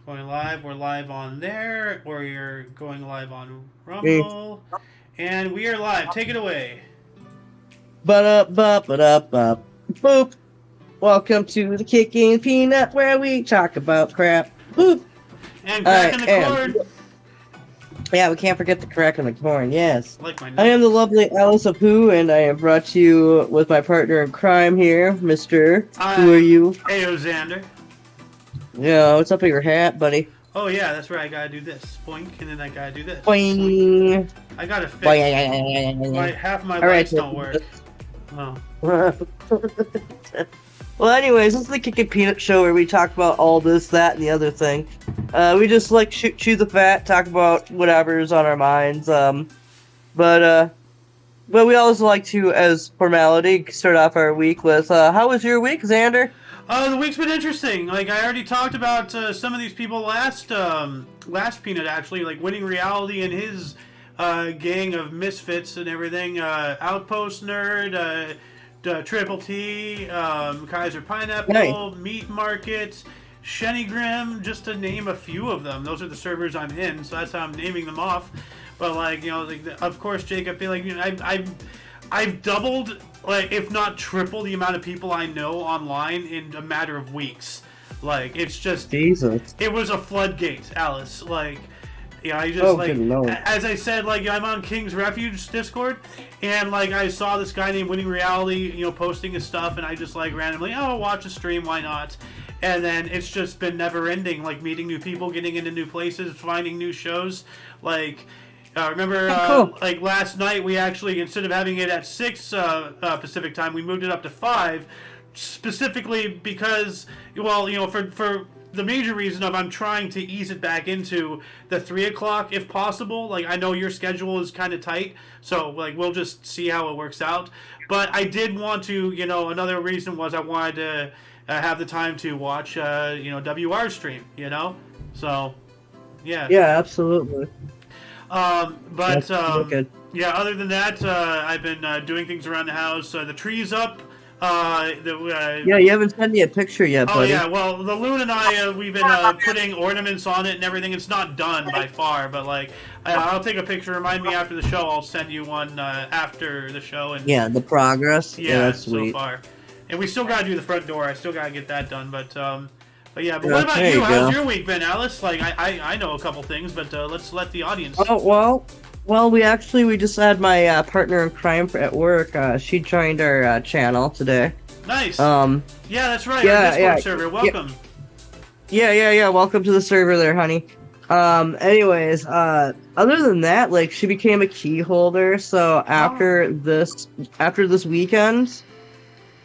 Going live. We're live on there, or you're going live on Hey. Rumble. And we are live. Take it away. Ba-da-ba-ba-da-ba. Boop. Welcome to the Kicking Peanut, where we talk about crap. Boop. And I cracking the am. cord. Yeah, we can't forget the crack in the corn, yes. Like my I am notes. the lovely Alice of Who, and I am brought to you with my partner in crime here, Mr. Who are I'm you? Ayo Xander. Yeah, what's up with your hat, buddy? Oh yeah, that's right. I gotta do this. Boink, and then I gotta do this. Boing. I gotta fix. Boing. Half my All right, lights don't work. Oh. Well, anyways, this is the Kicking Peanut show where we talk about all this, that, and the other thing. We just like chew the fat, talk about whatever's on our minds. But we always like to, as formality, start off our week with, how was your week, Xander? The week's been interesting. Like I already talked about some of these people last Peanut actually, like Winning Reality and his gang of misfits and everything. Outpost Nerd, Triple T, Kaiser Pineapple, Nice. Meat Market, Shenny Grim, just to name a few of them. Those are the servers I'm in, so that's how I'm naming them off. But like of course, Jacob, like I've doubled, like if not triple, the amount of people I know online in a matter of weeks. Like it's just Jesus. it was a floodgate, Alice. Like yeah, I just Oh, like good lord. as I said, like I'm on King's Refuge Discord, and like I saw this guy named Winning Reality, posting his stuff, and I just like randomly, oh, watch a stream, why not? And then it's just been never ending, like meeting new people, getting into new places, finding new shows, like. Remember, Cool. like last night, we actually, instead of having it at 6 Pacific time, we moved it up to 5, specifically because, well, for the major reason of I'm trying to ease it back into the 3 o'clock if possible. Like, I know your schedule is kind of tight, so, like, we'll just see how it works out. But I did want to, another reason was I wanted to have the time to watch, WR stream, So, yeah. Yeah, absolutely. But Good. yeah, other than that, I've been doing things around the house. The tree's up. Yeah, you haven't sent me a picture yet, Oh buddy. yeah, well, the Loon and I, we've been putting ornaments on it and everything. It's not done by far, but like, I'll take a picture. Remind me after the show. I'll send you one after the show. And Yeah, the progress. Yeah, that's so sweet. far, and we still gotta do the front door. I still gotta get that done, but yeah. But what about There you? you How's go. your week been, Alice? Like, I know a couple things, but let's let the audience. Oh, well, we just had my partner in crime at work. She joined our channel today. Nice. Yeah, Yeah, that's right. yeah, Our Discord yeah, server. Welcome. yeah. Welcome to the server there, honey. Anyways, other than that, like, she became a key holder. So after this weekend,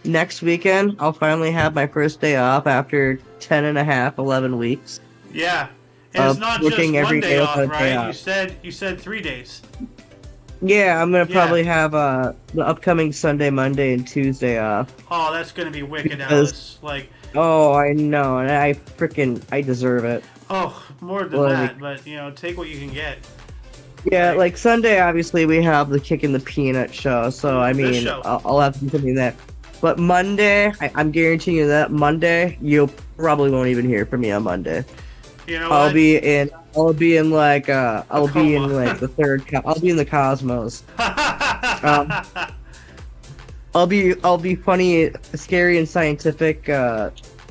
next weekend, I'll finally have my first day off after 11 weeks. Yeah. And it's not just working one every day day off, without a day right? off. You said 3 days. Yeah, I'm gonna Yeah. probably have the upcoming Sunday, Monday, and Tuesday off. Oh, that's gonna be wicked, Because- Alice. Like, Oh, I know, and I deserve it. oh, more than Like- that. But take what you can get. Yeah, like Sunday, obviously we have the Kicking the Peanut show, so I This mean, show. I'll have to do something that. But Monday, I'm guaranteeing you that Monday, you probably won't even hear from me on Monday. You know I'll what? be in like I'll be in coma. like the third. I'll be in the cosmos. I'll be funny, scary, and scientific.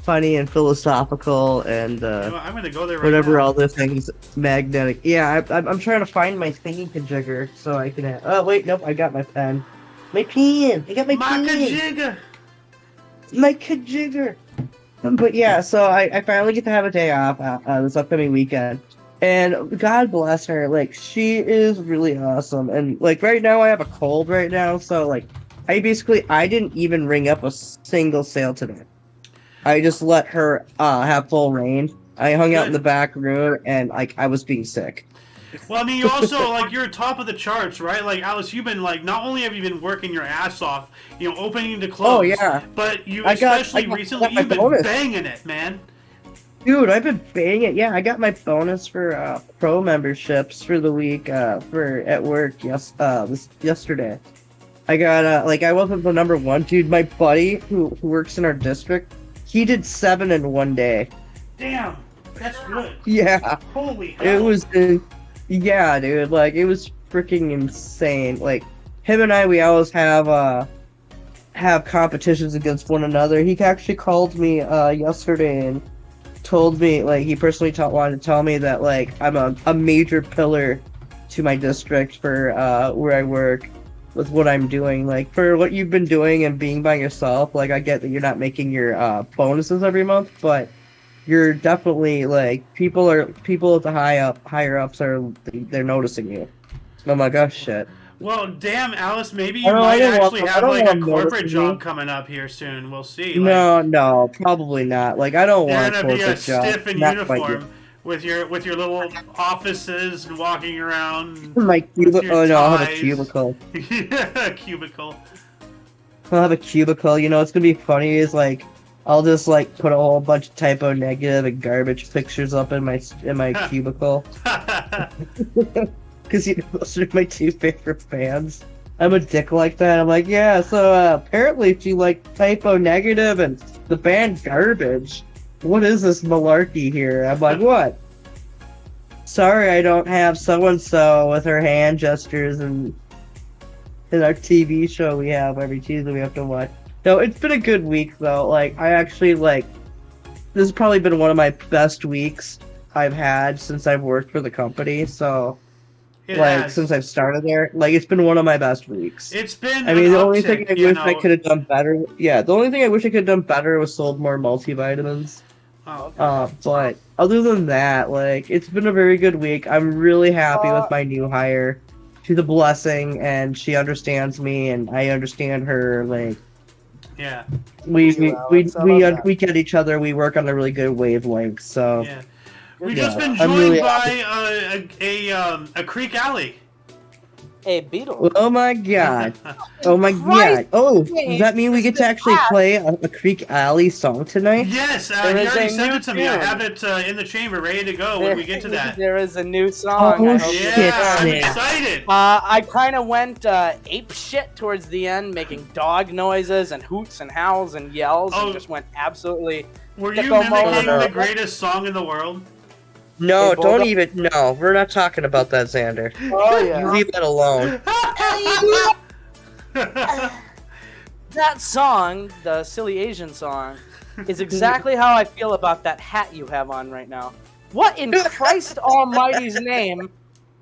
Funny and philosophical, and I'm gonna go there right whatever now. other things magnetic. Yeah, I'm trying to find my thingy jigger so I can. Oh wait, nope, I got my pen. My pen. I got my pen. Jigga. My kajigger. But yeah, so I finally get to have a day off this upcoming weekend, and God bless her. Like, she is really awesome, and like right now I have a cold right now, so like I didn't even ring up a single sale today. I just let her have full reign. I hung out in the back room, and like I was being sick. Well, I mean, you also like you're top of the charts, right? Like Alice, you've been like not only have you been working your ass off, opening to close. Oh, yeah. But you I got recently my you've been bonus. banging it, man. Dude, I've been banging it. Yeah, I got my bonus for pro memberships for the week for at work. Yesterday. I got I wasn't the number one, dude. My buddy who works in our district, he did 7 in one day. Damn. That's good. Yeah, Holy hell. it was, yeah, dude. Like it was freaking insane. Like him and I, we always have competitions against one another. He actually called me yesterday and told me, like, he personally wanted to tell me that, like, I'm a major pillar to my district for where I work with what I'm doing. Like, for what you've been doing and being by yourself, like, I get that you're not making your bonuses every month, but you're definitely, like, people at the higher ups they're noticing you. And I'm like, oh shit. Well, damn, Alice, maybe you might actually have like a corporate job coming up here soon. We'll see. Like, No, probably not. Like, I don't want a corporate job. You're gonna be a stiff in uniform with your little offices and walking around. My cubicle. Oh no, I'll have a cubicle. Yeah, cubicle. I'll have a cubicle. You know, what's gonna be funny is like, I'll just like put a whole bunch of typo negative and garbage pictures up in my cubicle. Because you know, those are my two favorite bands. I'm a dick like that. I'm like, yeah, so apparently if you like typo negative and the band Garbage, what is this Malrky here? I'm like, what? Sorry, I don't have so-and-so with her hand gestures and in our TV show we have every Tuesday we have to watch. No, it's been a good week though. Like, I actually like, this has probably been one of my best weeks I've had since I've worked for the company, so... since I've started there, like it's been one of my best weeks. It's been. I mean, the only thing I wish I could have done better. Yeah, the only thing I wish I could have done better was sold more multivitamins. Oh. Okay. But other than that, like it's been a very good week. I'm really happy with my new hire. She's a blessing, and she understands me, and I understand her. Like, yeah, we get each other. We work on a really good wavelength. So. Yeah. We've just been joined by a Creek Alley. A Beetle. Oh my god. Oh my god. Oh, does that mean we get to actually play a Creek Alley song tonight? Yes, you already sent it to me. I have it in the chamber ready to go when we get to that. There is a new song. Oh shit. Yeah, I'm excited. I kind of went ape shit towards the end, making dog noises and hoots and howls and yells, and just went absolutely... Were you mimicking the greatest song in the world? No, don't even. No, we're not talking about that, Xander. Oh yeah. You leave that alone. That song, the silly Asian song, is exactly how I feel about that hat you have on right now. What in Christ Almighty's name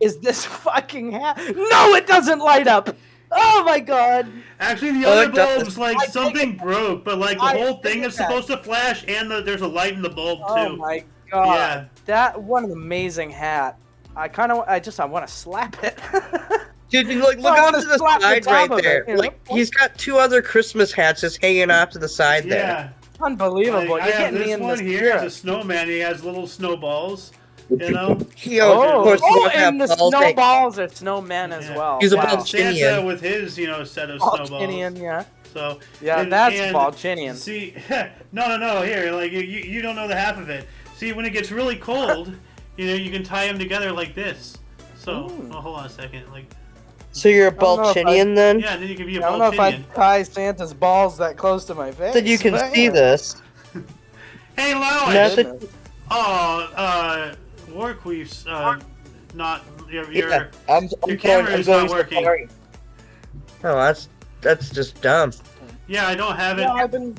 is this fucking hat? No, it doesn't light up. Oh my god. Actually, the other bulbs, like something broke, but like the whole thing is supposed to flash, and there's a light in the bulb too. Oh my god. Yeah. That what an amazing hat. I want to slap it. Dude, look off to the side right there. Like he's got two other Christmas hats just hanging off to the side there. Unbelievable. Like, You're getting me in this one this here is a snowman. He has little snowballs. You know? And the snowballs are snowmen as well. He's a Balchinian. Santa with his, set of snowballs. Balchinian, yeah. So that's Balchinian. See, no. Here, like you don't know the half of it. See, when it gets really cold, you can tie them together like this. So, hold on a second, like. So you're a Balchinian then? Yeah, then you can be a Balchinian. I don't know if I tie Santa's balls that close to my face. Then you can see this. Hey, Lois! Warqueef's not your camera is not working. Oh, that's just dumb. Yeah, I don't have it. I've been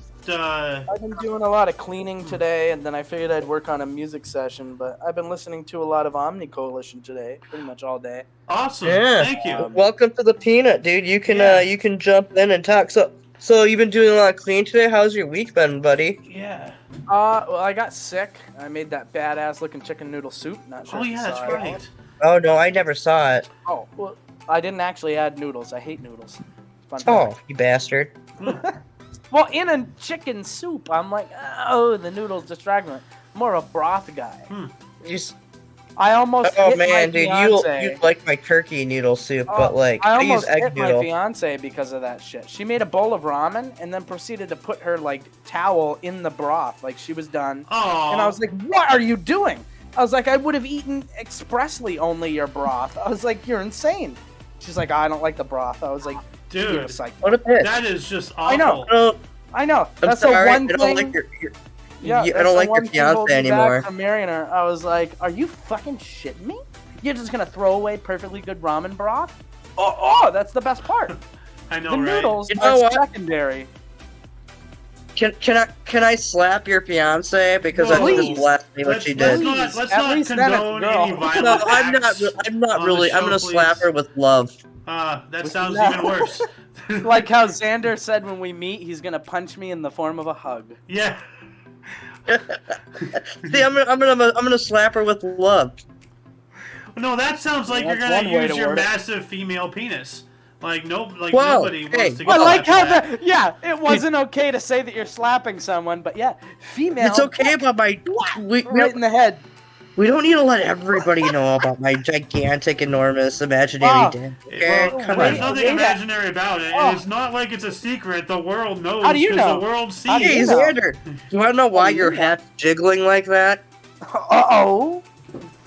doing a lot of cleaning today, and then I figured I'd work on a music session. But I've been listening to a lot of Omni Coalition today, pretty much all day. Awesome, thank you. Welcome to the Peanut, dude. You can jump in and talk. So you've been doing a lot of cleaning today. How's your week been, buddy? Yeah. Well, I got sick. I made that badass looking chicken noodle soup. Not sure. Oh yeah, that's right. Oh no, I never saw it. Oh well, I didn't actually add noodles. I hate noodles. Fun fact. You bastard. Well, in a chicken soup, I'm like, oh, the noodles distract me. More of a broth guy. I almost hit my fiance. You like my turkey noodle soup, but like I use egg hit noodle. My fiance because of that shit. She made a bowl of ramen and then proceeded to put her like towel in the broth, like she was done. Aww. And I was like, "What are you doing?" I was like, "I would have eaten expressly only your broth." I was like, "You're insane." She's like, "I don't like the broth." I was like, "Dude, you're a psycho." What a bitch. That is just awful. I know. I'm That's sorry, the one I don't thing. like Yeah, I that's don't the like your one thing holding fiance me back anymore. from marrying her. I was like, are you fucking shitting me? You're just gonna throw away perfectly good ramen broth? Oh, that's the best part. I know, The right? noodles You know are what? secondary. Can I slap your fiance because No, I think just blasphemy what Let's, she let's did? not let's At not least then it's a condone girl. any violent No, I'm acts. not on really. the I'm show, gonna slap please. her with love. That sounds No. even worse. Like how Xander said when we meet, he's gonna punch me in the form of a hug. Yeah. See, I'm gonna slap her with love. No, that sounds like Well, you're that's gonna one way use to your word it. massive female penis. Like Whoa, nobody hey, wants to I get like how slapped for that. yeah, it wasn't okay to say that you're slapping someone, but yeah, female. It's okay about my. Right in the head. We don't need to let everybody know about my gigantic, enormous, imaginary Wow. dick. Okay, Well, come there's on. nothing Wait, imaginary about it, Oh. and it's not like it's a secret. The world knows. How do you 'cause know? The world sees. How do Hey, you know? Xander, you wanna know why do you your know? head's jiggling like that? Uh-oh.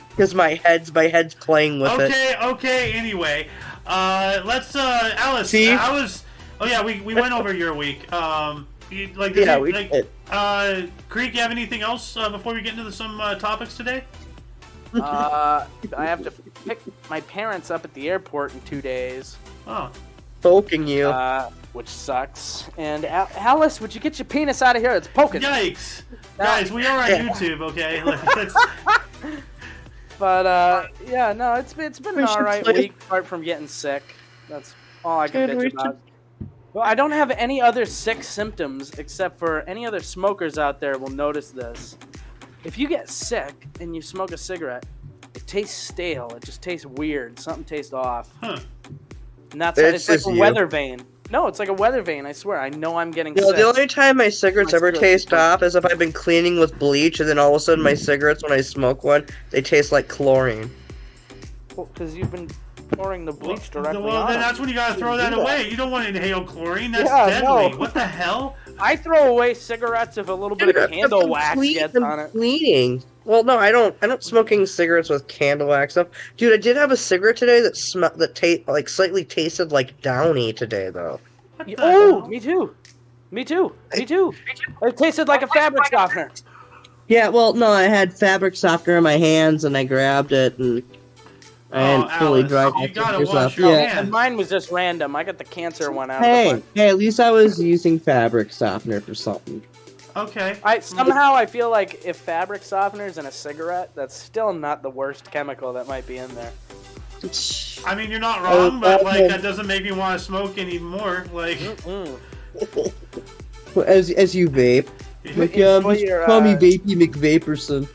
Because my head's playing with it. Okay. Anyway, let's Alice. See? I was. Oh yeah, we went over your week. Yeah, we did. Creek, you have anything else before we get into some topics today? I have to pick my parents up at the airport in 2 days, Oh, Poking you. which sucks. And Alice, would you get your penis out of here? It's poking. yikes! Guys, we are on Yeah. YouTube, okay? Let's- But yeah, no, it's been We an should alright play- week apart from getting sick. That's all I can Dude, bitch we about. Well, I don't have any other sick symptoms except for any other smokers out there will notice this. If you get sick and you smoke a cigarette, it tastes stale. It just tastes weird. Something tastes off. huh. And that's It's it's like just a you. weather vane. No, it's like a weather vane. I swear. I know I'm getting You know, sick. the only time my cigarettes My ever cigarettes taste are- off is if I've been cleaning with bleach, and then all of a sudden my cigarettes, when I smoke one, they taste like chlorine. Because you've been pouring the bleach directly Well, on then them. that's when you gotta throw that do that. away. You don't want to inhale chlorine. That's Yeah, deadly. no. What the hell? I throw away cigarettes if a little bit of candle wax gets on it. Cleaning. Well, no, I don't smoking cigarettes with candle wax stuff. Dude, I did have a cigarette today that slightly tasted like Downy today, though. What the Oh, hell? me too. Me too. It tasted like a fabric softener. Yeah, well, no, I had fabric softener in my hands, and I grabbed it, and I hadn't fully Alice, dried you my gotta fingers wash off. your Yeah. hands. And mine was just random. I got the cancer one out of the Hey, bunch. at least I was using fabric softener for something. Okay. Somehow I feel like if fabric softener's in a cigarette, that's still not the worst chemical that might be in there. I mean, you're not wrong, Oh, but like okay. that doesn't make me want to smoke anymore. Like, As you vape. Like, Enjoy just your, call me Vapey McVaperson.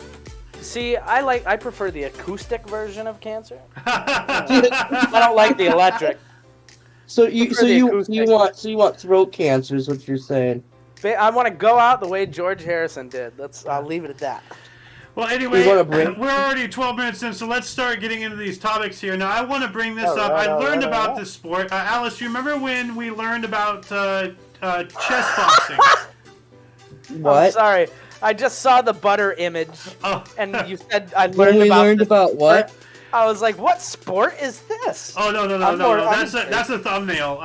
See, I prefer the acoustic version of cancer. I don't like the electric. So Prefer the acoustic. you want throat cancer is what you're saying. I want to go out the way George Harrison did. I'll leave it at that. well, anyway, We want a break? we're already 12 minutes in, so let's start getting into these topics here. Now, I want to bring this up. Alright, I learned alright, about alright. this sport. Alice, you remember when we learned about chess boxing? I'm What? sorry. I just saw the butter image, Oh. and you said I When learned we about. learned this about what? sport. I was like, "What sport is this?" Oh no! I'm more- I'm That's a thumbnail.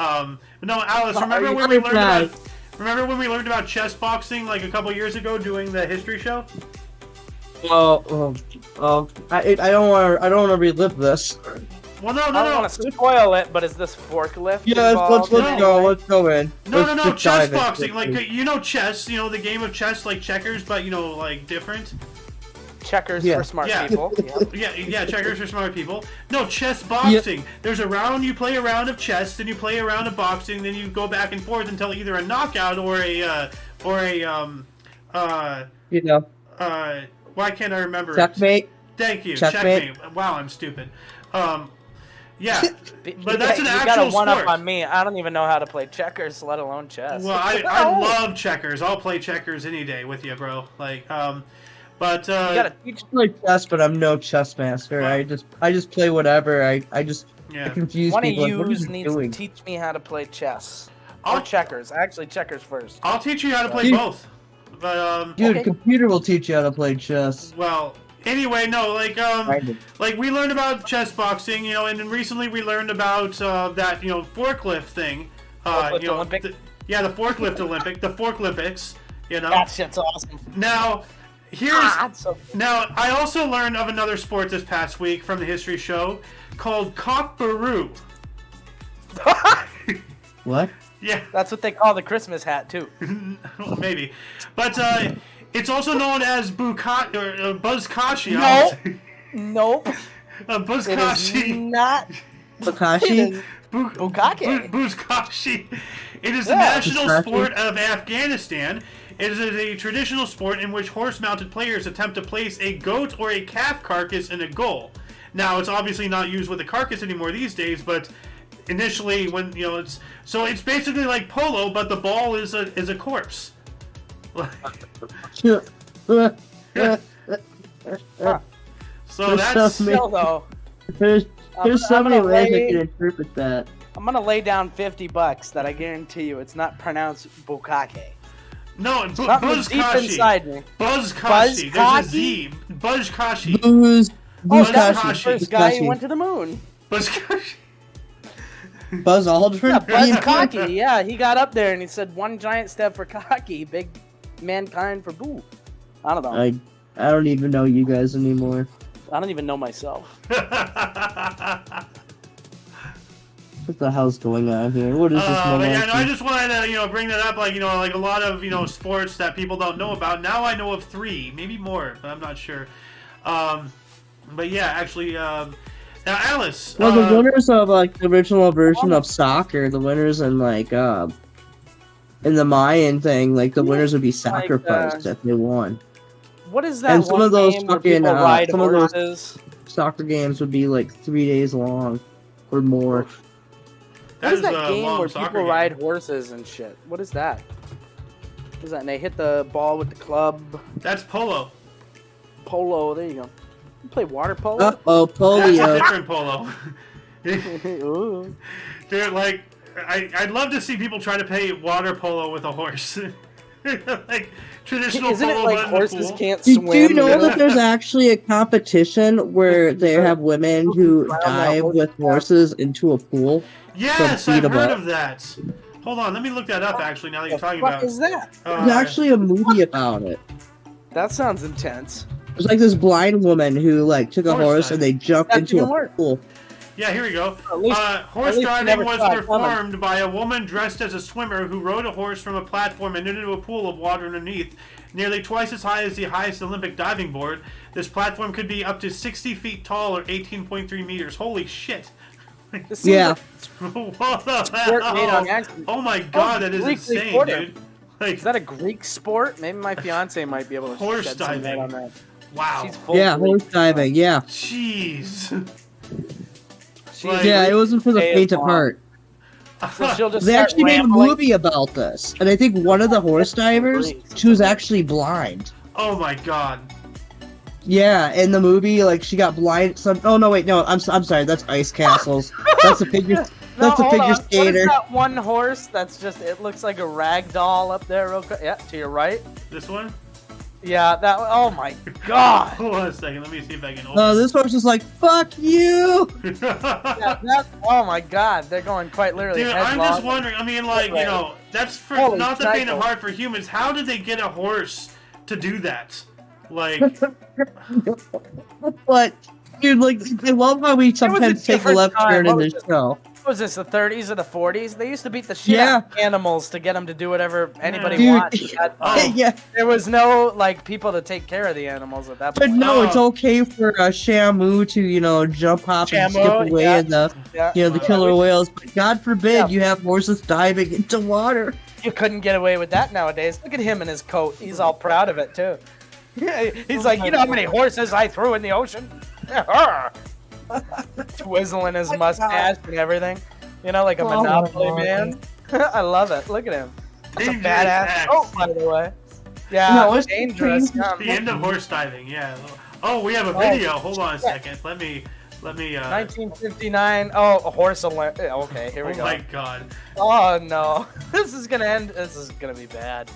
No, Alice, Are remember you when we learned about? surprised? Remember when we learned about chess boxing like a couple years ago doing the history show? I don't want to relive this. Well, no, I don't no. want to spoil it, but is this forklift? Yeah, involved? No. let's go in. No, Let's just chess dive into boxing. it. Like, you know chess, you know, the game of chess, like checkers, but, you know, like, different. Checkers Yeah. for smart Yeah. people. Yeah. Yeah, checkers for smart people. No, chess boxing. There's a round, you play a round of chess, then you play a round of boxing, then you go back and forth until either a knockout or You know, why can't I remember it? checkmate. Thank you. Checkmate. Wow, I'm stupid. Yeah, But but that's an you actual got a one sport. up on me. I don't even know how to play checkers, let alone chess. Well, I love checkers. I'll play checkers any day with you, bro. Like, but you gotta teach. I play chess, but I'm no chess master. What? I just play whatever. I yeah. confuse One of people. Like, what are yous you needs doing? to teach me how to play chess I'll- or checkers. Actually, checkers first. I'll teach you how to play Dude. both. But Dude, Okay. computer will teach you how to play chess. well, anyway, no, like Kind of. like we learned about chess boxing, you know, and then recently we learned about that, you know, forklift thing. Forklift you know, Olympic? yeah, the forklift Olympic, the Forklympics. You know. That shit's awesome. Now, now I also learned of another sport this past week from the history show called cockbaroo. What? Yeah. That's what they call the Christmas hat too. Well, maybe, but it's also known as buzzkashi. Nope. Buzzkashi. Not Bukaki? Bukake. Buzkashi. It is the national sport of Afghanistan. It is a traditional sport in which horse-mounted players attempt to place a goat or a calf carcass in a goal. Now, it's obviously not used with a carcass anymore these days, but initially, when it's basically like polo, but the ball is a corpse. So that's Still though. There's so many ways I can interpret that. I'm gonna lay down $50 that I guarantee you it's not pronounced Bukake. no, Something's deep Buzzkashi. inside me. Buzzkashi. There's a Z. Buzzkashi. Oh, that was the Buzzkashi. first guy who went to the moon. Buzzkashi. Buzz Aldrin? Yeah, Buzz Cocky. Yeah, he got up there and he said, "One giant step for Cocky, big mankind for Boo." I don't know. I don't even know you guys anymore. I don't even know myself. What the hell's going on here? What is this But yeah, malarkey? no, I just wanted to, bring that up, like a lot of, sports that people don't know about. Now I know of 3, maybe more, but I'm not sure. But yeah, actually, now Alice. Well, the winners of the original version of soccer, the winners in in the Mayan thing, the winners would be sacrificed if they won. What is that? And some of those game where fucking people ride some of horses? those soccer games would be 3 days long or more. What is that a game long where soccer people game. ride horses and shit? What is that? What is that? And they hit the ball with the club. That's polo. Polo. There you go. You play water polo? Uh-oh, That's a polio. different polo. Ooh. Dude, I'd love to see people try to play water polo with a horse. Traditional Isn't it polo, like but in the horses pool. can't Do swim? you know that there's actually a competition where they have women who dive with horses into a pool? Yes, feet I've heard above. of that. Hold on, let me look that up, actually, now that you're What talking the fuck about is that? There's actually a movie about it. That sounds intense. There's this blind woman who took a Horse horse dive. and they jumped That into didn't a work. pool. Yeah, here we go. At least- Horse at least you driving never was tried coming. performed by a woman dressed as a swimmer who rode a horse from a platform and into a pool of water underneath. Nearly twice as high as the highest Olympic diving board, this platform could be up to 60 feet tall or 18.3 meters. Holy shit. This seems Yeah. What the Sport made on hell? accident. Oh my god, that is Greekly insane, recorded. dude. Is that a Greek sport? Maybe my fiance might be able to Horse shed some light diving. on that. Wow. She's full Yeah, Greek. horse diving, yeah. Jeez. She's Yeah, it wasn't for the Greek faint of as heart. So she'll just They start actually made a rambling. movie about this. And I think one of the horse divers, she was actually blind. Oh my god. Yeah, in the movie, she got blind. Oh no, wait, no, I'm sorry. That's ice castles. That's a figure. No, That's a hold figure on. What skater. is that one horse that's just, it looks like a rag doll up there real quick? Yeah, to your right. This one? Yeah, that one. Oh my god. Hold on a second, let me see if I can open No, this horse is like, fuck you. Yeah, that, oh my god, they're going quite literally Dude, I'm headlong. just wondering, I mean, that's for Holy not the faint of cycle. heart for humans. How did they get a horse to do that? Like, But, dude, I love how we sometimes take a different left time. turn in What this was it? show. What was this, the 30s or the 40s? They used to beat the shit Yeah. out of animals to get them to do whatever anybody Dude. wanted. Oh. Yeah, There was no, people to take care of the animals at that but point. no, Oh. it's okay for a Shamu to, jump, hop, and skip Shamu, away yeah. in the, Yeah. the killer whales. But God forbid Yeah. you have horses diving into water. You couldn't get away with that nowadays. Look at him in his coat. He's all proud of it, too. He's like, you know how many horses I threw in the ocean? Twizzling his mustache and everything. Like a Oh, Monopoly my man. I love it. Look at him. That's a Dangerous badass act. coat, by the way. Yeah, No, it's dangerous. crazy. the end of horse diving, yeah. Oh, we have a video. Hold on a second. Let me, 1959. Oh, a horse alert. Okay, here we oh go. my god. Oh, no. This is going to end. This is going to be bad.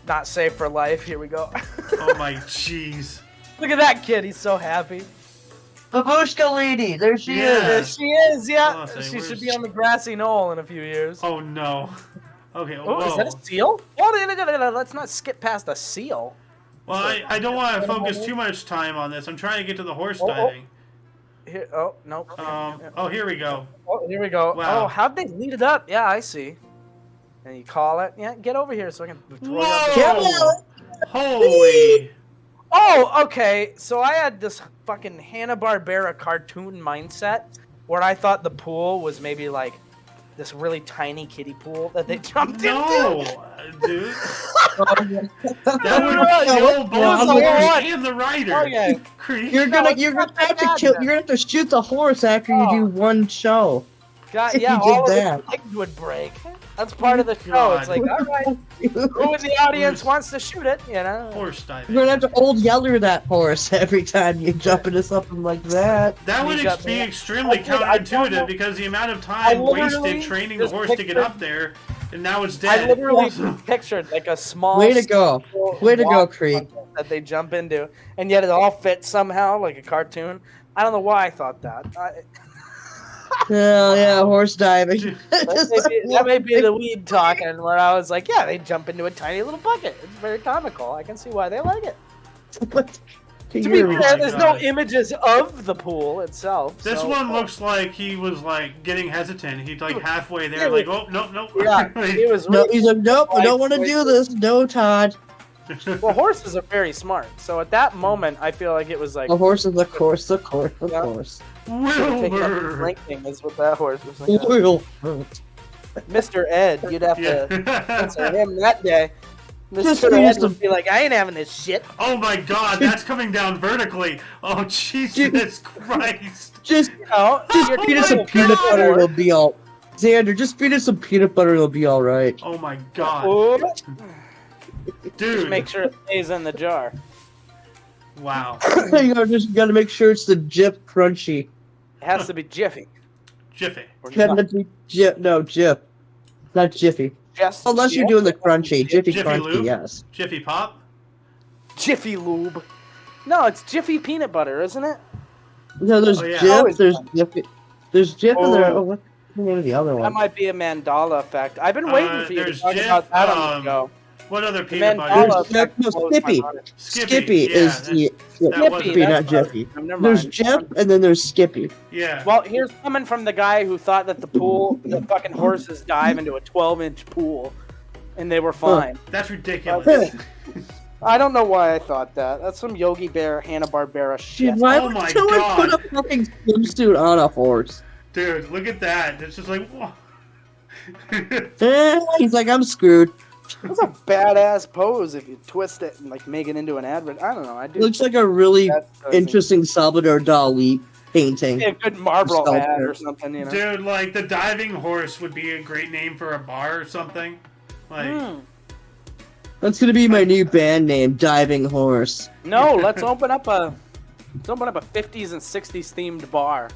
Not safe for life. Here we go. Oh my jeez. Look at that kid. He's so happy. Babushka lady, there she Yeah. There she is, yeah. Hold on a second, She should where's- be on the grassy knoll in a few years. Oh no. Okay, Oh, is whoa. that a seal? Oh, let's not skip past a seal. Well, I don't want to focus too much time on this. I'm trying to get to the horse diving. Here, oh, no. Oh, here we go. Oh, here we go. Wow. Oh, how'd they lead it up? Yeah, I see. And you call it. Yeah, get over here so I can throw it Whoa! up. Holy! Oh, okay. So I had this fucking Hanna-Barbera cartoon mindset where I thought the pool was maybe like this really tiny kiddie pool that they jumped No, into. dude. That would kill both the horse and the rider. Okay. Creep. You're gonna have to kill. You're gonna have to shoot the horse after you do one show. God, If yeah, you did all of that. his legs would break. That's part of the show. God. It's like, all right, who in the audience wants to shoot it? You know. Horse diving. You're gonna have to old yeller that horse every time you jump into something like that. That would be extremely counterintuitive because the amount of time wasted training the horse to get up there, and now it's dead. I literally pictured like a small. Way to go! Way to go, Creek. That they jump into, and yet it all fits somehow like a cartoon. I don't know why I thought that. Yeah, horse diving. That may be the weed talking where I was like, yeah, they jump into a tiny little bucket. It's very comical. I can see why they like it. To be fair, there's no images of the pool itself. This one looks like he was like getting hesitant. He's like halfway there, like, oh, nope, nope. Yeah, he was. No, he's like, nope, I don't want to do this. No, Todd. Well, horses are very smart. So at that moment, I feel like it was like. The horse is of course. Wilbur. Drinking is what that horse was like. Mr. Ed, you'd have to answer him that day. Mr. Ed would be like, I ain't having this shit. Oh my god, that's coming down vertically. Oh, Jesus Christ. Just feed us some my peanut God. butter, it'll be all. Xander, just feed us some peanut butter, it'll be all right. Oh my god. Oh, Dude. just make sure it stays in the jar. Wow. You gotta make sure it's the Jif crunchy. It has to be Jiffy. Jiffy. Or Can't not. be Jif. No, Jif. Not Jiffy. Just Unless you're doing the crunchy. Jiffy Jiffy crunchy, Lube? yes. Jiffy Pop? Jiffy Lube. No, it's Jiffy peanut butter, isn't it? No, there's Oh, yeah. Jif, there's Jiffy. There's Jif and there. Oh. Oh, what's the name of the other That one? might be a mandala effect. I've been waiting for you to there's talk Jif, about that on the show. What other The peanut mandala butter? effect No, blows my Skippy. mind. Skippy yeah, is the. that was- Skippy, not that's Jiffy. right. Never There's mind. Jif and then there's Skippy. Yeah. Well, here's coming from the guy who thought that the fucking horses dive into a 12-inch pool, and they were fine. That's ridiculous. Huh. I don't know why I thought that. That's some Yogi Bear, Hanna-Barbera shit. Dude, why Oh would my someone God. put a fucking swimsuit on a horse? Dude, look at that. It's just like, whoa. He's like, I'm screwed. That's a badass pose if you twist it and like make it into an advert. I don't know. I do. Looks like a really that doesn't- interesting Salvador Dali painting. a good Marlboro Sculpture. ad or something, you know. Dude, like, the diving horse would be a great name for a bar or something. Like, That's gonna be my new band name, Diving Horse. No, let's open up a 50s and 60s themed bar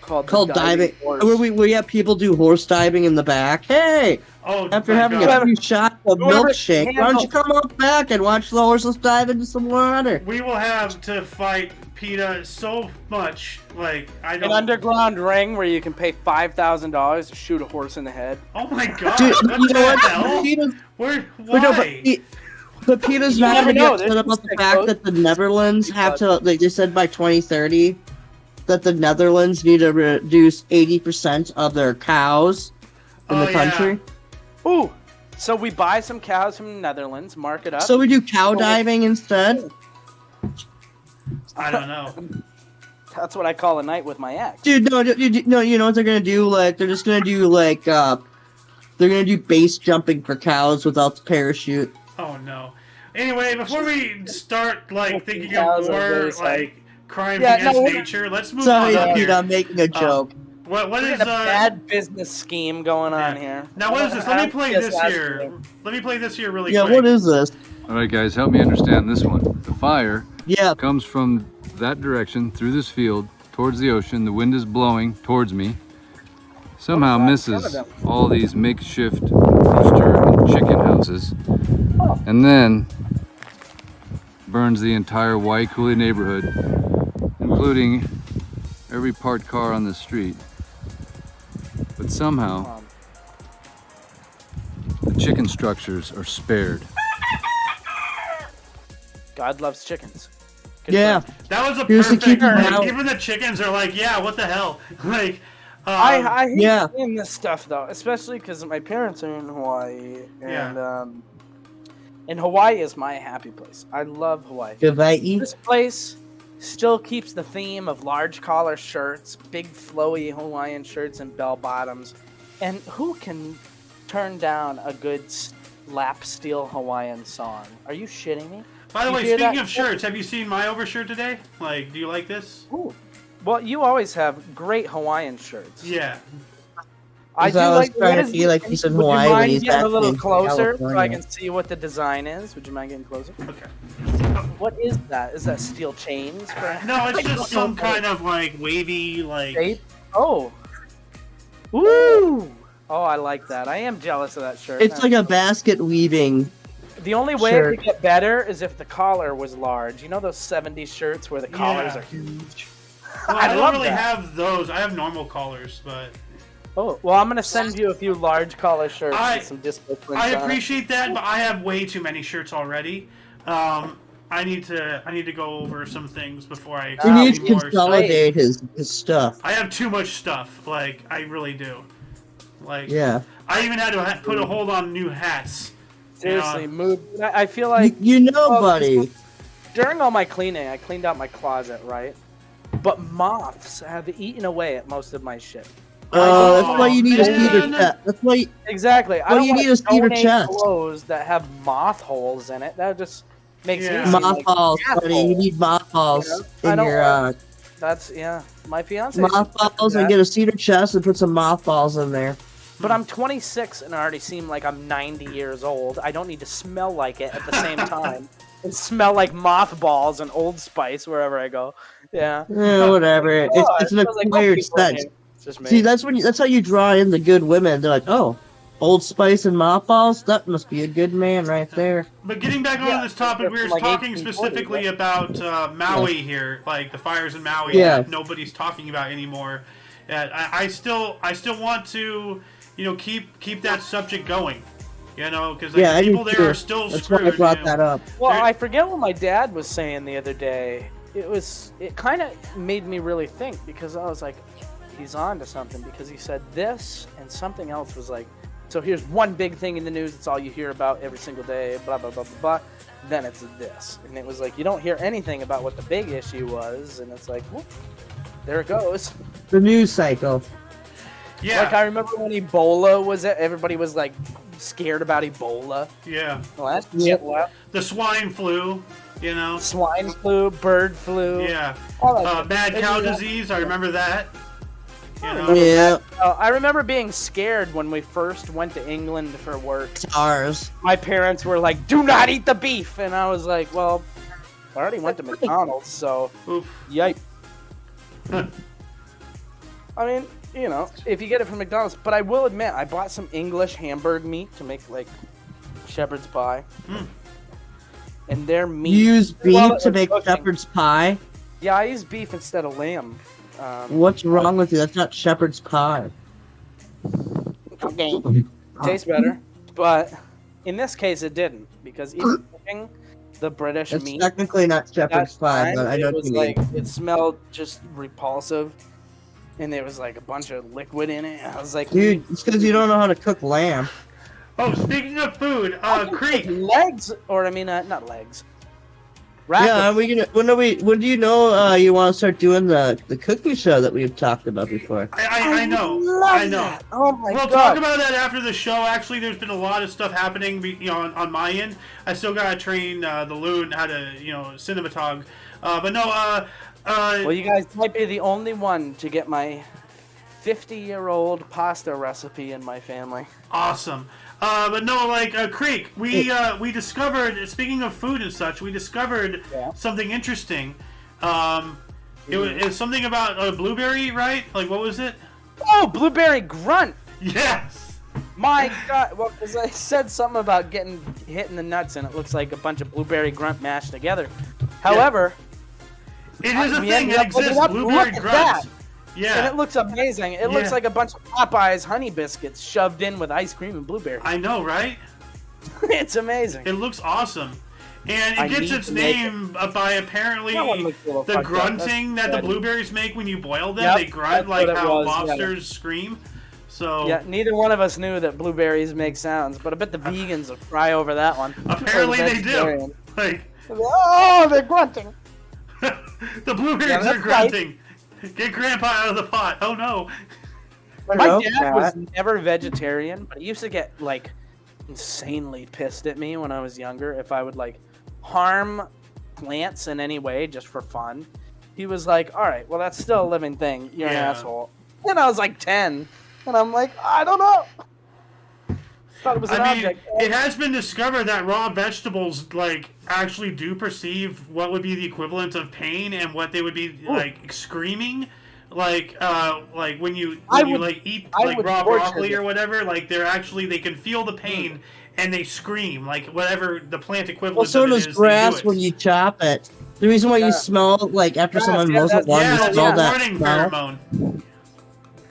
called the Diving. Horse. Where we have people do horse diving in the back. Hey, oh, after my having God. a few shots of Whoever milkshake, why don't handles- you come up back and watch the horses dive into some water? We will have to fight PETA so much. Like, I An don't. underground ring where you can pay $5,000 to shoot a horse in the head. Oh my god. Dude, what you the know what? hell? PETA's, Where? but no, Why? but PETA's You not never even know, upset there's about the just fact like that the Netherlands have to, like they said by 2030, that the Netherlands need to reduce 80% of their cows in Oh, the yeah. country. Ooh, so we buy some cows from the Netherlands, mark it up. So we do cow diving instead? I don't know. That's what I call a night with my ex. Dude, no, you know what they're gonna do? Like, they're just gonna do, like, they're gonna do base jumping for cows without the parachute. Oh no. Anyway, before we start like thinking Cows of are more very sad. like crimes Yeah, against no, we're- nature, let's move Sorry, on up Pete, here. I'm making a joke. What We is got a bad business scheme going on yeah. here. Now what is this? Let me play Just this ask here. you. Let me play this here really Yeah, quick. what is this? All right, guys, help me understand this one. The fire Yeah, comes from that direction through this field towards the ocean. The wind is blowing towards me. Somehow What is that? misses Some of all these makeshift rooster and chicken houses, and then burns the entire Waikuli neighborhood, including every parked car on the street. But somehow chicken structures are spared. God loves chickens. Good Yeah. friend. That was a Here's the perfect. keeper Like, now. even the chickens are like, yeah, what the hell? Like, I hate yeah. seeing this stuff though, especially because my parents are in Hawaii, and Hawaii is my happy place. I love Hawaii. Hawaii. This place still keeps the theme of large collar shirts, big flowy Hawaiian shirts, and bell bottoms. And who can turn down a good lap steel Hawaiian song? Are you shitting me? by the You way, hear speaking that? of shirts, have you seen my overshirt today? Like, do you like this? Ooh. Well, you always have great Hawaiian shirts. Yeah. I was trying to feel like he's in Would Hawaii you when mind he's getting a back little in closer so I California. can see what the design is? Would you mind getting closer? Okay. What is that? Is that steel chains? No, it's just some kind of like wavy, like. shape? Oh. Woo! Oh, I like that. I am jealous of that shirt. It's like a basket weaving. The only way shirt. it could get better is if the collar was large. You know those 70s shirts where the collars are huge? Well, I I don't love really that. have those. I have normal collars, but Oh, well, I'm going to send you a few large collar shirts and some disco prints I on it. appreciate that, but I have way too many shirts already. I need to go over some things before I. He Wow. needs to more consolidate his stuff. I have too much stuff. Like, I really do. Like, Yeah. I even had to put a hold on new hats. Seriously, mood. I feel like You know, well, buddy. during all my cleaning, I cleaned out my closet, right? But moths have eaten away at most of my shit. That's why you need a man. cedar chest. That's why. Exactly. I Well, don't you want need to a cedar donate chest. clothes that have moth holes in it. That just makes Yeah. me seem like Mothballs, an buddy. You asshole. need mothballs Yeah. I in don't your That's my fiance. mothballs, and get a cedar chest and put some mothballs in there. But I'm 26 and I already seem like I'm 90 years old. I don't need to smell like it at the same time. And smell like mothballs and Old Spice wherever I go. Yeah. Whatever. It's an smells like acquired old people in scent. here. It's just me. See, that's how you draw in the good women. They're like, oh, Old Spice and mothballs. That must be a good man right there. But getting back onto this topic, we were Like talking 1840, specifically about Maui here, like the fires in Maui Yeah. that nobody's talking about anymore. I still want to, keep that subject going. Because Yeah, I people do there too. are still That's screwed. why I brought that up. Well, There- I forget what my dad was saying the other day. It kind of made me really think because I was like, he's on to something because he said this and something else was like, so here's one big thing in the news. It's all you hear about every single day, blah, blah, blah, blah, blah. Then it's this. And it was like, you don't hear anything about what the big issue was. And it's like, well, there it goes. The news cycle. Yeah. Like I remember when Ebola was it, everybody was like scared about Ebola. Yeah. Well, that's Yep. shit left. The swine flu, Swine flu, bird flu. Yeah. All that shit. Mad And, cow you know, disease, I remember that. You know? Yeah, I remember being scared when we first went to England for work. SARS. My parents were like, "Do not eat the beef," and I was like, "Well, I already went to McDonald's, so Oof. yikes." I mean, if you get it from McDonald's, but I will admit, I bought some English Hamburg meat to make like shepherd's pie, and their meat. You use beef Well, to make cooking. shepherd's pie? Yeah, I use beef instead of lamb. What's wrong with you? That's not shepherd's pie. Okay. Tastes better, but in this case, it didn't because even cooking the British It's meat. technically not shepherd's that pie, time, but I know it what was you mean. like it smelled just repulsive, and there was like a bunch of liquid in it. I was like, Dude, it's because you don't know how to cook lamb. Oh, speaking of food, Creek. legs, or I mean, not legs. Yeah, are we gonna? When do you know you want to start doing the cooking show that we've talked about before? I know. love I know. that. Oh my We'll god. talk about that after the show. Actually, there's been a lot of stuff happening, on my end. I still gotta train the loon how to, cinematog. But no, Well, you guys might be the only one to get my 50-year-old pasta recipe in my family. awesome. But no, Creek, we discovered. Speaking of food and such, we discovered something interesting. It was something about a blueberry, right? Like, what was it? Oh, blueberry grunt. Yes. My god, well, because I said something about getting hit in the nuts, and it looks like a bunch of blueberry grunt mashed together. However, It is a we thing. ended It up looking exists. up- Blueberry look at grunt. that. Yeah. and it looks amazing. It looks Yeah. like a bunch of Popeyes honey biscuits shoved in with ice cream and blueberry. I know, right? It's amazing. It looks awesome. And I it gets need its to make name by apparently That one looks a little the fucked up. grunting That's that the good. blueberries make when you boil them. Yep, They grunt that's like what it how was, yeah. lobsters scream. So Yeah, neither one of us knew that blueberries make sounds, but I bet the vegans will cry over that one. apparently Or the they do. vegetarian. Like Oh, they're grunting. the blueberries Yeah, are that's grunting. Get Grandpa out of the pot. Oh no. My Hello, dad Cat. was never vegetarian, but he used to get like insanely pissed at me when I was younger if I would like harm plants in any way just for fun. He was like, "All right, well that's still a living thing. You're an Yeah. asshole." And I was like 10, and I'm like, "I don't know." Thought it was an I mean, object. it has been discovered that raw vegetables like actually do perceive what would be the equivalent of pain and what they would be like screaming. Like when you like eat like raw broccoli or whatever, like they can feel the pain and they scream like whatever the plant equivalent. Well, so of it does is, grass they do it. when you chop it. The reason why you smell like after Grass, someone yeah, mows it that's- lawn, Yeah, you that's smell a that warning smell. pheromone.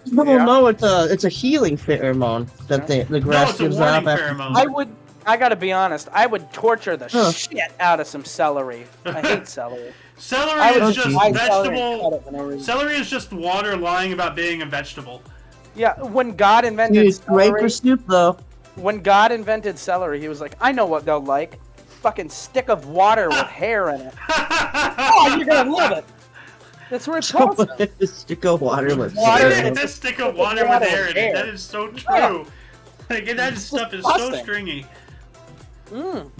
People Yeah. know it's a healing pheromone that the grass it's a gives warning off. pheromone. I gotta be honest, I would torture the Huh. shit out of some celery. I hate celery. Celery I would is just buy celery and cut vegetable. it whenever you- Celery is just water lying about being a vegetable. Yeah, when God Dude, invented it's great celery, for soup though. when God invented celery, he was like, I know what they'll like. Fucking stick of water with hair in it. Oh, you're gonna love it. That's repulsive. Stick of water with Water. cereal. Just stick of water with air in it. That is so true. Like that stuff is so disgusting. stringy. Mm.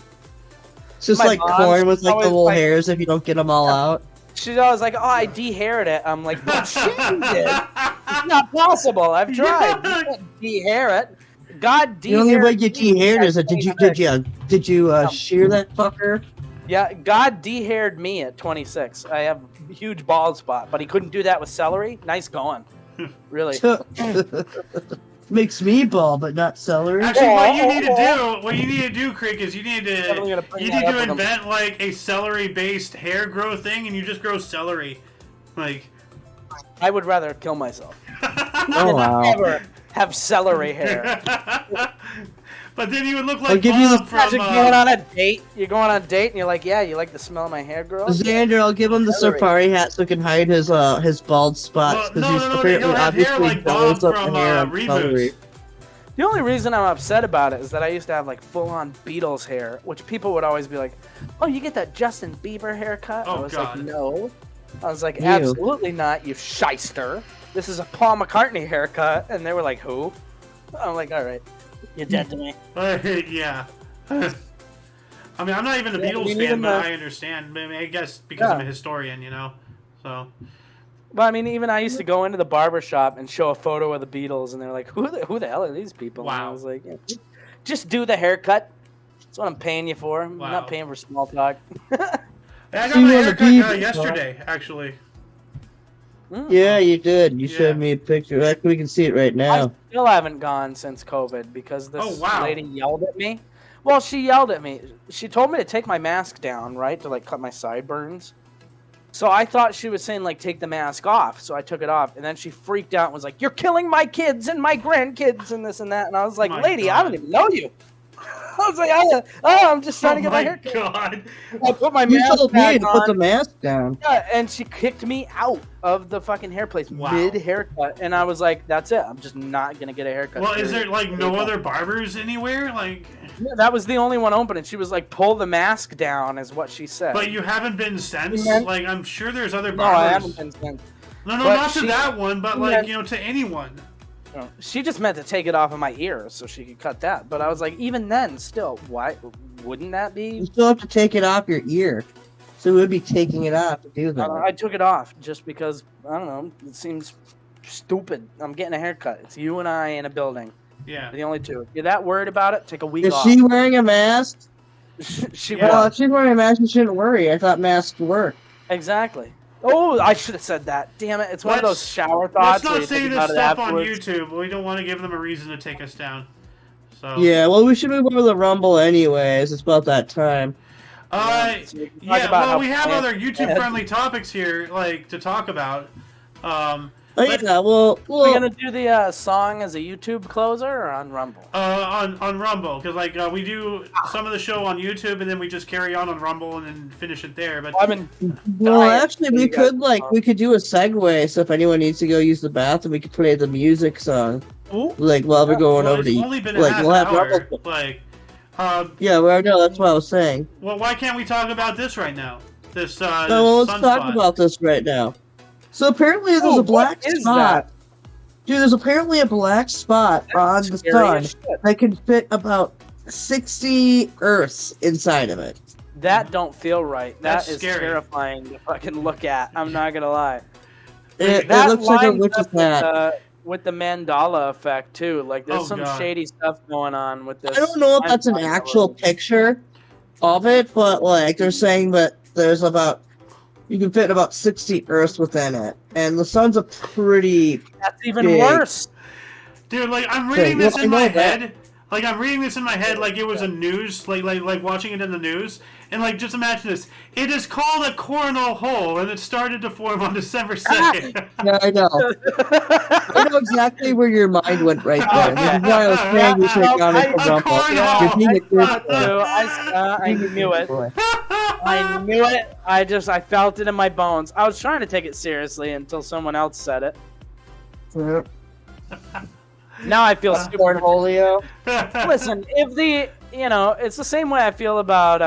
It's just My like mom's corn with like the always little like- hairs if you don't get them all out. She's always like, oh, I de-haired it. I'm like, but she did. It's not possible. I've tried. You can't de-hair it. God The only de-haired way you me de-haired at is that did you 26. shear that fucker? Yeah, God de-haired me at 26. I have a huge bald spot, but he couldn't do that with celery. Nice going. Really. Makes me bald, but not celery. Actually, what you need to do, Crick, is you need Definitely gonna to bring that up with him. invent like a celery-based hair growth thing, and you just grow celery. Like, I would rather kill myself Oh wow. ever have celery hair. but then you would look I'll like give you the Bob Imagine from. going on a date. You're going on a date, and you're like, "Yeah, you like the smell of my hair, girl?" Xander, I'll give him the Celery. safari hat so he can hide his bald spots Well, because he's no, apparently he'll have hair obviously like Bob blows up from, the hair on Reboots. celery. The only reason I'm upset about it is that I used to have like full-on Beatles hair, which people would always be like, "Oh, you get that Justin Bieber haircut?" Oh, I was God. like, "No." I was like, Ew. "Absolutely not, you shyster. This is a Paul McCartney haircut." And they were like, "Who?" I'm like, "All right, you're dead to me." Yeah. I mean, I'm not even a Yeah, I Beatles mean, fan, even but the- I understand. I mean, I guess because I'm a Yeah. historian, you know. So. But I mean, even I used to go into the barber shop and show a photo of the Beatles, and they're like, "Who the hell are these people?" And I Wow. was like, yeah, "Just do the haircut. That's what I'm paying you for. I'm Wow. not paying for small talk." I got See my you on the haircut beach. yesterday, actually. Yeah, you did. You Yeah. showed me a picture. Actually, we can see it right I now. still haven't gone since COVID because this Oh, wow. lady yelled at me. Well, she yelled at me. She told me to take my mask down, right, to like cut my sideburns. So I thought she was saying like take the mask off. So I took it off, and then she freaked out and was like, "You're killing my kids and my grandkids and this and that." And I was like, My "Lady, I God. don't even know you." I was like, I'm just trying to get my hair cut. God. I put my You mask told me back to put the on. mask down. Yeah, and she kicked me out of the fucking hair place Wow. mid haircut, and I was like, "That's it. I'm just not gonna get a haircut." Well, is there period." like no other barbers anywhere? Like, Yeah, that was the only one open, and she was like, "Pull the mask down," is what she said. but you haven't been since. Yeah. Like, I'm sure there's other no, I barbers. haven't been since. No, But not to she- that one, but she like had- to anyone. No, she just meant to take it off of my ears so she could cut that. But I was like, even then, still, why wouldn't that You be? still have to take it off your ear. So we would be taking it off to do that. I took it off just because I don't know. It seems stupid. I'm getting a haircut. It's you and I in a building. Yeah. We're the only two. If you're that worried about it, take a week Is off. she wearing a mask? She Yeah. Well, was. if she's wearing a mask, you shouldn't worry. I thought masks work. Exactly. Oh, I should have said that. Damn it! It's one of those Let's- shower Let's thoughts. where not you say think this about it stuff on afterwards. YouTube. We don't want to give them a reason to take us down. So. Yeah, well, we should move over to the Rumble anyways. It's about that time. So we can talk Yeah. about Well, how we have plants- other YouTube-friendly topics here, like to talk about. Oh yeah, well, We're gonna do the song as a YouTube closer or on Rumble? On Rumble, because like we do some of the show on YouTube and then we just carry on Rumble and then finish it there. But well, actually, we could do a segue. So if anyone needs to go use the bathroom, we could play the music song, like while we're going over to. It's only been like a half we'll have hour. Rumble. Like, yeah, well, no, that's what I was saying. well, why can't we talk about this right now? This No, let's talk about this right now. So apparently there's a black spot. Dude, there's apparently a black spot on the sun that can fit about 60 Earths inside of it. That don't feel right. That's That is scary. terrifying to fucking look at. I'm not gonna lie. It That looks like a lines witch's up hat. with the mandala effect too. Like there's Oh, some God. shady stuff going on with this. I don't know if that's an actual picture of it, but like they're saying that there's about you can fit about 60 Earths within it, and the sun's a pretty. That's even big. worse. Dude, like I'm reading this well, in I my know that. head. Like I'm reading this in my head like it was a news, like watching it in the news, and like just imagine this. It is called a coronal hole, and it started to form on December 2nd. Yeah, I know. I know exactly where your mind went right there. This is why I was saying we should have gone into A Rumble. cornhole. You're being a good boy. I knew it. I knew it. I felt it in my bones. I was trying to take it seriously until someone else said it. Now I feel super. Cornholio. Listen, if it's the same way I feel about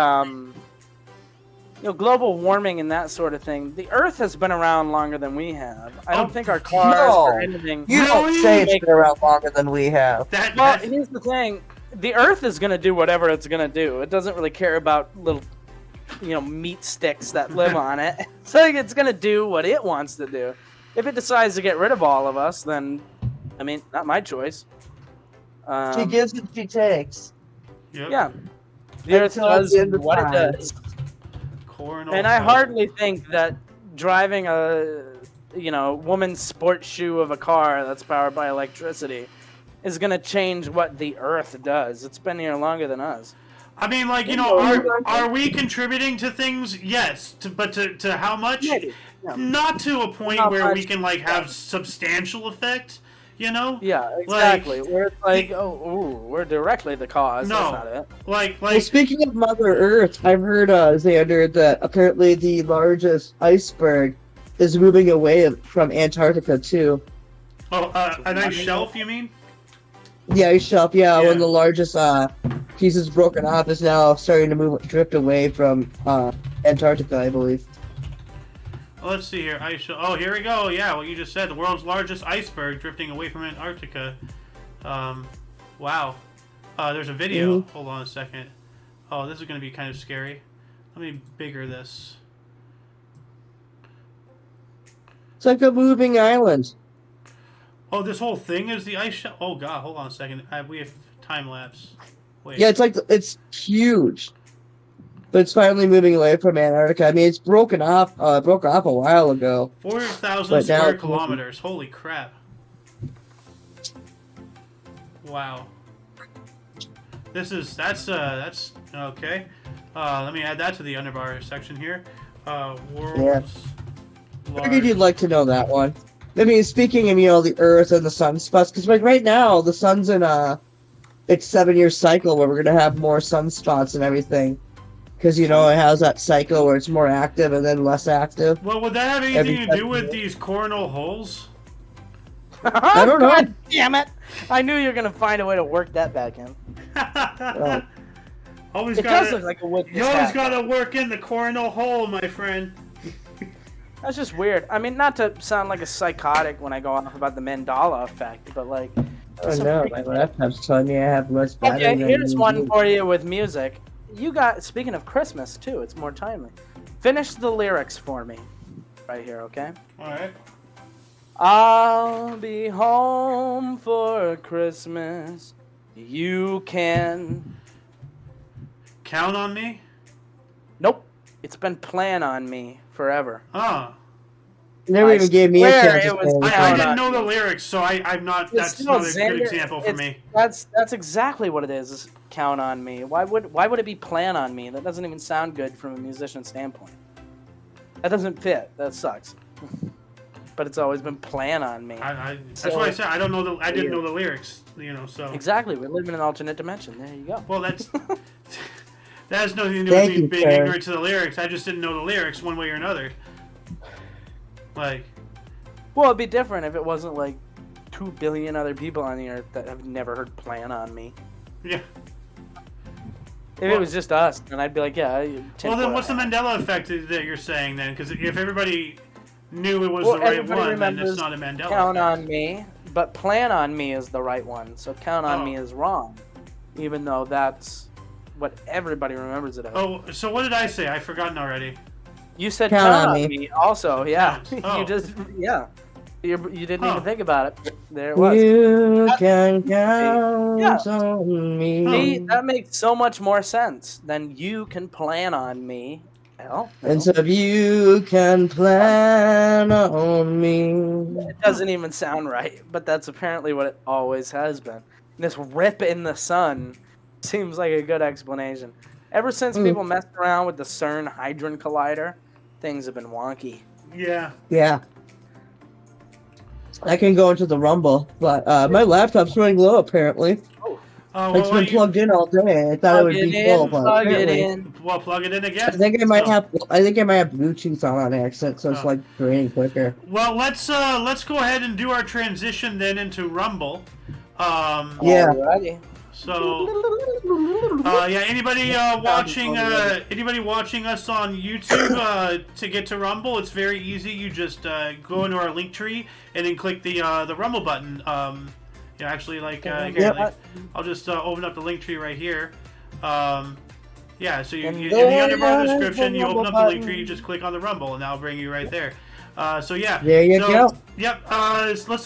global warming and that sort of thing. The Earth has been around longer than we have. I don't think our cars or anything. You don't say it's been around longer than we have. Well, here's the thing: the Earth is gonna do whatever it's gonna do. It doesn't really care about little, meat sticks that live on it. So it's gonna do what it wants to do. If it decides to get rid of all of us, then, I mean, not my choice. She gives and she takes. Yep. Yeah. The Earth does what it does. And I hardly think that driving a, woman's sports shoe of a car that's powered by electricity is going to change what the Earth does. It's been here longer than us. I mean, like, are we contributing to things? Yes. But to how much? Maybe. Yeah. Not to a point where we can, like, have substantial effect, Yeah, exactly. Where it's like, we're directly the cause. No. That's not it. Well, speaking of Mother Earth, I've heard, Xander, that apparently the largest iceberg is moving away from Antarctica, too. Oh, an ice shelf, you mean? The ice shelf, yeah. When the largest piece is broken off, is now starting to drift away from Antarctica, I believe. Let's see here. Oh, here we go. Yeah, what you just said. The world's largest iceberg drifting away from Antarctica. Wow. There's a video. Mm-hmm. Hold on a second. Oh, this is going to be kind of scary. Let me bigger this. It's like a moving island. Oh, this whole thing is the ice shelf? Oh, God. Hold on a second. We have time lapse. Wait. Yeah, it's huge. But it's finally moving away from Antarctica. I mean, it's broke off a while ago. 4,000 square kilometers. Holy crap. Wow. That's okay. Let me add that to the underbar section here. World's I figured you'd like to know that one. I mean, speaking of, the Earth and the sunspots, because like right now, the sun's in its 7-year cycle where we're going to have more sunspots and everything. Because, it has that cycle where it's more active and then less active. Well, would that have anything to do with these coronal holes? I don't know. God damn it! I knew you were going to find a way to work that back in. It does look like a wood. You always got to work in the coronal hole, my friend. That's just weird. I mean, not to sound like a psychotic when I go off about the mandala effect, but like... Oh no, my laptop's telling me I have less battery. Okay, here's one for you with music. Speaking of Christmas, too, it's more timely. Finish the lyrics for me. Right here, okay? Alright. I'll be home for Christmas. You can... Count on me? Nope. It's been plan on me forever. Oh. Never even gave me a chance. I didn't know the lyrics, so I'm not. That's not a good example for me. That's exactly what it is count on me. Why would it be plan on me? That doesn't even sound good from a musician standpoint. That doesn't fit. That sucks. but it's always been "Plan on Me." That's why I said I don't know I didn't know the lyrics. So exactly, we live in an alternate dimension. There you go. Well, that has nothing to do Thank with me you, being sir. ignorant to the lyrics. I just didn't know the lyrics one way or another. Like, Well, it'd be different if it wasn't like 2 billion other people on the earth that have never heard "Plan on Me." yeah. If it was just us, then I'd be like, yeah. Well, then what's the Mandela effect that you're saying then? Because if everybody knew it was Well, the right everybody one, then it's remembers not a Mandela Count effect. on Me, but "Plan on Me" is the right one. So "Count on Me" is wrong, even though that's what everybody remembers it as. Oh, so what did I say? I've forgotten already. You said Count "Count on on Me." Me" also, yeah. Oh. You just, yeah. You didn't Oh. even think about it. There it was. You can count Yeah. on me. See, that makes so much more sense than "You can plan on me." Hell, And so you can plan on me. it doesn't even sound right, but that's apparently what it always has been. This rip in the sun seems like a good explanation. Ever since people messed around with the CERN Hadron Collider, things have been wonky. Yeah. Yeah. I can go into the Rumble, but my laptop's running low apparently. Oh, It's been plugged in all day. I thought it would be full, but Plug it apparently- in. Well, plug it in again. I think I might have Bluetooth on accident, so it's Oh. like draining quicker. Well, let's go ahead and do our transition then into Rumble. Yeah. Alrighty. So, yeah. Anybody watching us on YouTube to get to Rumble? It's very easy. You just go into our link tree and then click the Rumble button. Yeah, actually, I'll just open up the link tree right here. Yeah, so in the underbar description, you open up the link tree, you just click on the Rumble, and that'll bring you right there. So yeah. There you so, go. Yep. Let's